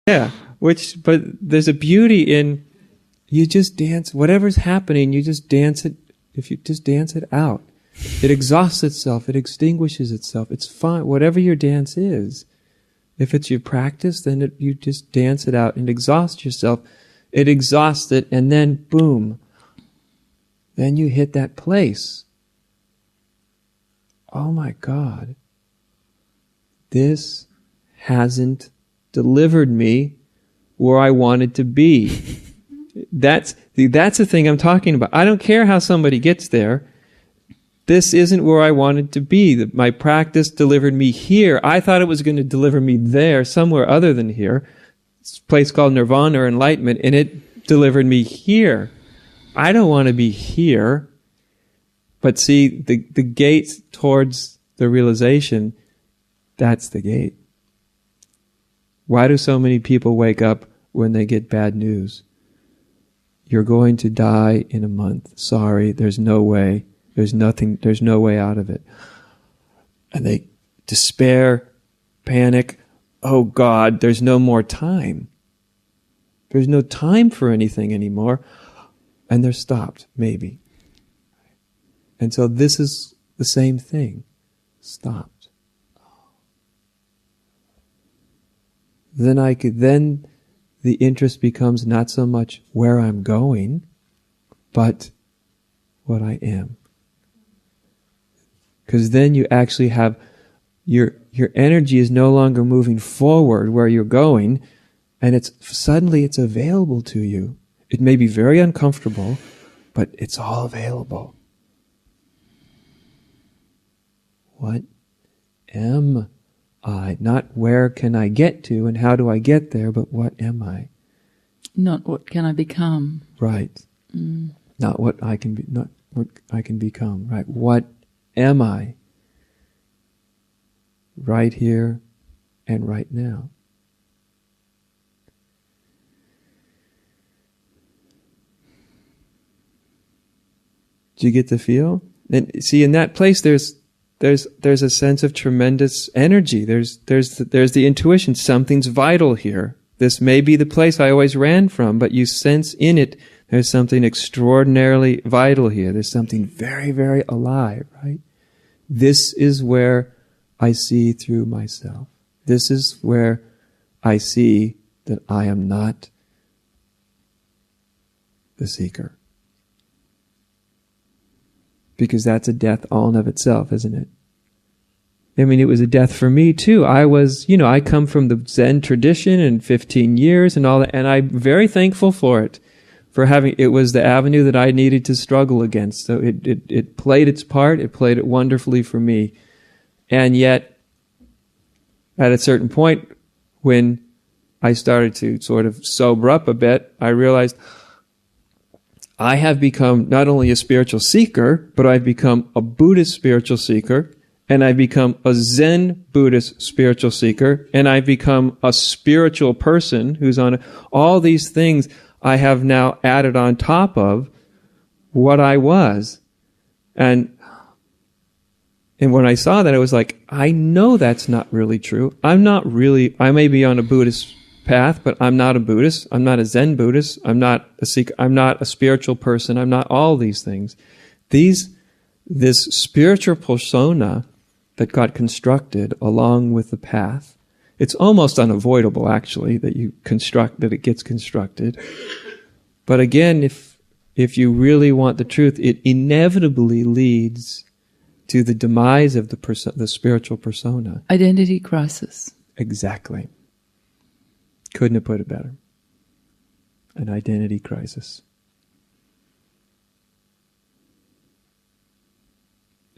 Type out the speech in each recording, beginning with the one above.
Yeah, but there's a beauty in, you just dance, whatever's happening, you just dance it, if you just dance it out. It exhausts itself, it extinguishes itself, it's fine, whatever your dance is. If it's your practice, then you just dance it out and exhaust yourself. It exhausts it, and then boom, then you hit that place. Oh my God, this hasn't delivered me where I wanted to be. That's the thing I'm talking about. I don't care how somebody gets there. This isn't where I wanted to be. My practice delivered me here. I thought it was going to deliver me there, somewhere other than here. It's a place called nirvana or enlightenment, and it delivered me here. I don't want to be here. But see, the gate towards the realization, that's the gate. Why do so many people wake up when they get bad news? You're going to die in a month. Sorry, there's no way. There's no way out of it. And they despair, panic. Oh God, there's no more time. There's no time for anything anymore. And they're stopped, maybe. And so this is the same thing. Stopped. Then the interest becomes not so much where I'm going, but what I am. Because then you actually have, your energy is no longer moving forward where you're going, and suddenly it's available to you. It may be very uncomfortable, but it's all available. What am I? Not where can I get to and how do I get there, but what am I? Not what can I become. Right. Not what I can be, not what I can become. Right. What am I? Right here and right now. Do you get the feel? And see, in that place, there's a sense of tremendous energy. There's the intuition. Something's vital here. This may be the place I always ran from, but you sense in it there's something extraordinarily vital here. There's something very, very alive, right? This is where I see through myself. This is where I see that I am not the seeker. Because that's a death all in of itself, isn't it? I mean, it was a death for me too. I come from the Zen tradition and 15 years and all that, and I'm very thankful for it. It was the avenue that I needed to struggle against. So it played its part, it played it wonderfully for me. And yet, at a certain point, when I started to sort of sober up a bit, I realized I have become not only a spiritual seeker, but I've become a Buddhist spiritual seeker, and I've become a Zen Buddhist spiritual seeker, and I've become a spiritual person who's on all these things I have now added on top of what I was. And when I saw that, I was like, I know that's not really true. I may be on a Buddhist path, but I'm not a Buddhist. I'm not a Zen Buddhist. I'm not a seeker. I'm not a spiritual person. I'm not all these things. This spiritual persona that got constructed along with the path, it's almost unavoidable, actually, that it gets constructed. But again, if you really want the truth, it inevitably leads to the demise of the spiritual persona. Identity crisis. Exactly. Couldn't have put it better. An identity crisis.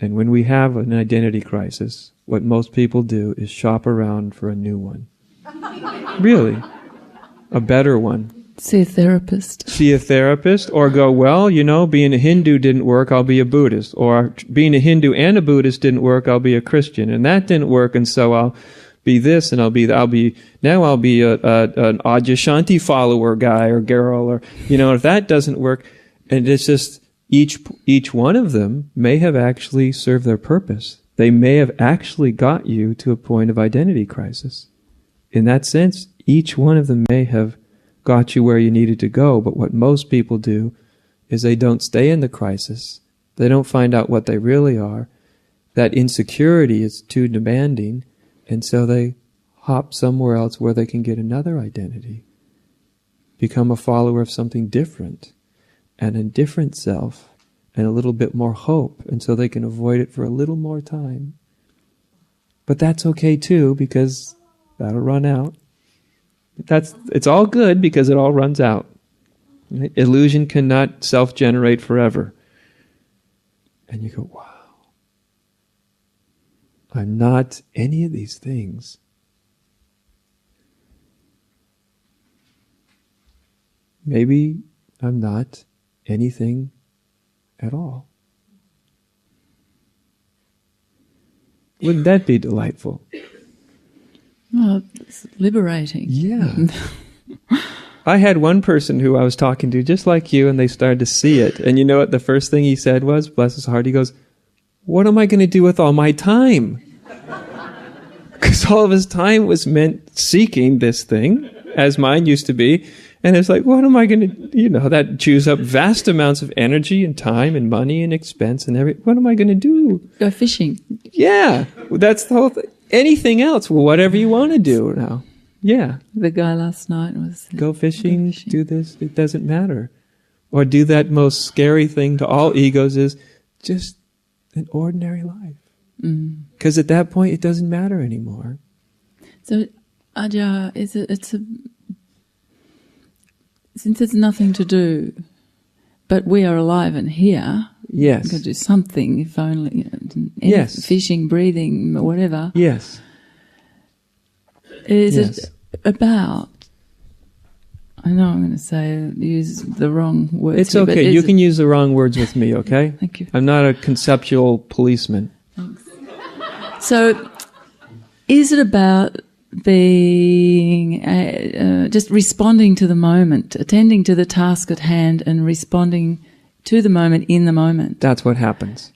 And when we have an identity crisis, what most people do is shop around for a new one. Really. A better one. See a therapist. Or go, being a Hindu didn't work, I'll be a Buddhist. Or being a Hindu and a Buddhist didn't work, I'll be a Christian. And that didn't work, and so I'll be this, and I'll be an Adyashanti follower guy or girl, or if that doesn't work, and it's just each one of them may have actually served their purpose. They may have actually got you to a point of identity crisis. In that sense, each one of them may have got you where you needed to go, but what most people do is they don't stay in the crisis. They don't find out what they really are. That insecurity is too demanding, and so they hop somewhere else where they can get another identity, become a follower of something different, and a different self, and a little bit more hope, and so they can avoid it for a little more time. But that's okay too, because that'll run out. It's all good because it all runs out. Right? Illusion cannot self-generate forever. And you go, wow, I'm not any of these things. Maybe I'm not anything at all. Wouldn't that be delightful? Well, it's liberating. Yeah. I had one person who I was talking to just like you, and they started to see it. And you know what the first thing he said was, bless his heart, he goes, what am I going to do with all my time? Because all of his time was meant seeking this thing, as mine used to be. And it's like, what am I going to, that chews up vast amounts of energy and time and money and expense and everything. What am I going to do? Go fishing. Yeah, that's the whole thing. Anything else? Well, whatever you want to do now. Yeah. The guy last night was... Go fishing, do this, it doesn't matter. Or do that most scary thing to all egos is just an ordinary life. Because at that point, it doesn't matter anymore. So, Adya, since there's nothing to do, but we are alive and here, yes, we could do something, if only, yes, fishing, breathing, whatever. Yes. Is it about? I know I'm going to use the wrong words. It's okay. You can use the wrong words with me, okay? Thank you. I'm not a conceptual policeman. Thanks. So, is it about being just responding to the moment, attending to the task at hand, and responding to the moment in the moment? That's what happens.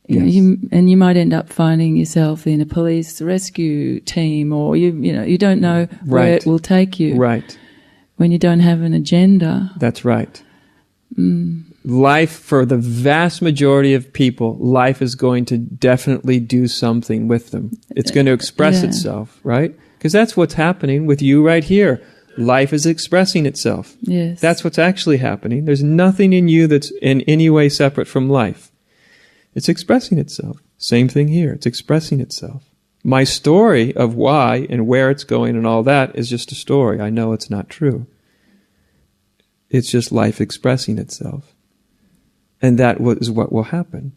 Yes. You might end up finding yourself in a police rescue team, or you don't know where it will take you. Right. When you don't have an agenda. That's right. Life, for the vast majority of people, life is going to definitely do something with them. It's going to express itself, right? Because that's what's happening with you right here. Life is expressing itself. Yes. That's what's actually happening. There's nothing in you that's in any way separate from life. It's expressing itself. Same thing here. It's expressing itself. My story of why and where it's going and all that is just a story. I know it's not true. It's just life expressing itself. And that is what will happen.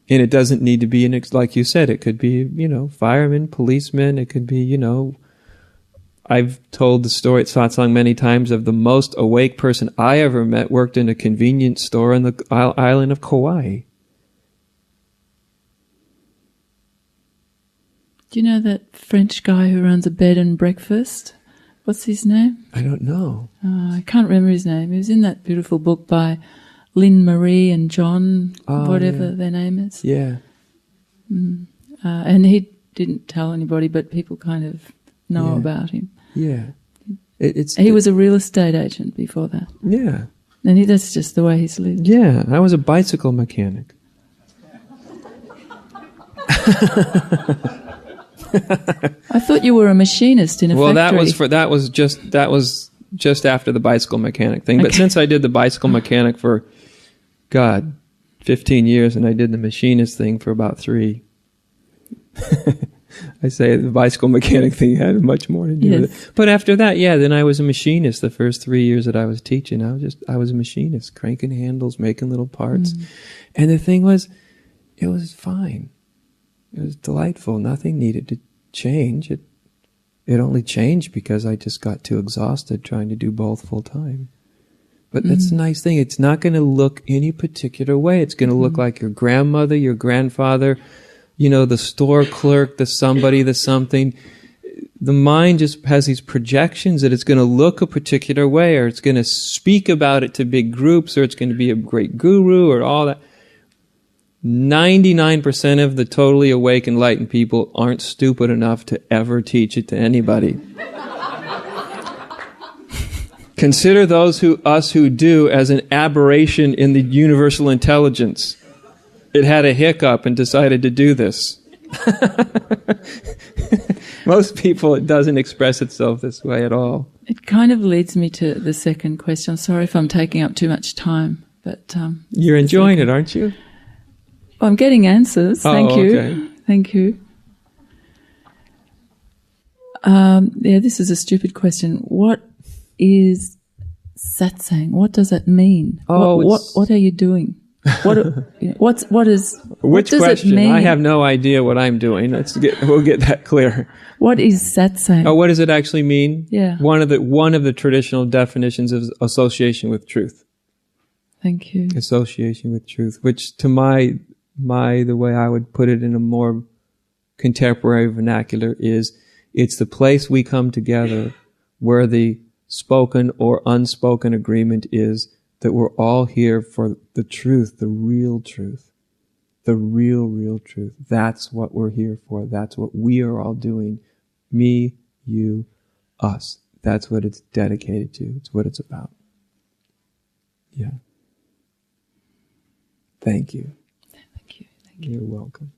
And it doesn't need to be, like you said, it could be, firemen, policemen, it could be, I've told the story at Satsang many times of the most awake person I ever met worked in a convenience store on the island of Kauai. Do you know that French guy who runs a bed and breakfast? What's his name? I don't know. I can't remember his name. He was in that beautiful book by Lynn Marie and John, whatever their name is. Yeah. And he didn't tell anybody, but people kind of know about him. Yeah. He was a real estate agent before that. Yeah. And that's just the way he's lived. Yeah. I was a bicycle mechanic. I thought you were a machinist in a factory. Well, that was just after the bicycle mechanic thing. But since I did the bicycle mechanic for 15 years, and I did the machinist thing for about 3. I say the bicycle mechanic thing had much more to do with it. But after that, then I was a machinist the first 3 years that I was teaching. I was a machinist, cranking handles, making little parts. And the thing was, it was fine. It was delightful. Nothing needed to change. It only changed because I just got too exhausted trying to do both full time. But that's the nice thing. It's not going to look any particular way. It's going to look like your grandmother, your grandfather, the store clerk, the somebody, the something. The mind just has these projections that it's going to look a particular way, or it's going to speak about it to big groups, or it's going to be a great guru, or all that. 99% of the totally awake, enlightened people aren't stupid enough to ever teach it to anybody. Consider those who do as an aberration in the universal intelligence. It had a hiccup and decided to do this. Most people, it doesn't express itself this way at all. It kind of leads me to the second question. I'm sorry if I'm taking up too much time, but you're enjoying it, aren't you? Well, I'm getting answers. Thank you. Okay. Thank you. This is a stupid question. What is satsang? What does it mean? What are you doing? What does Which it question? mean? I have no idea what I'm doing. We'll get that clear. What is satsang? Oh, what does it actually mean? Yeah. One of the traditional definitions is association with truth. Thank you. Association with truth, which to the way I would put it in a more contemporary vernacular is, it's the place we come together where the spoken or unspoken agreement is that we're all here for the truth, the real truth, the real truth. That's what we're here for. That's what we are all doing. Me, you, us. That's what it's dedicated to. It's what it's about. Yeah. Thank you. Thank you. You're welcome.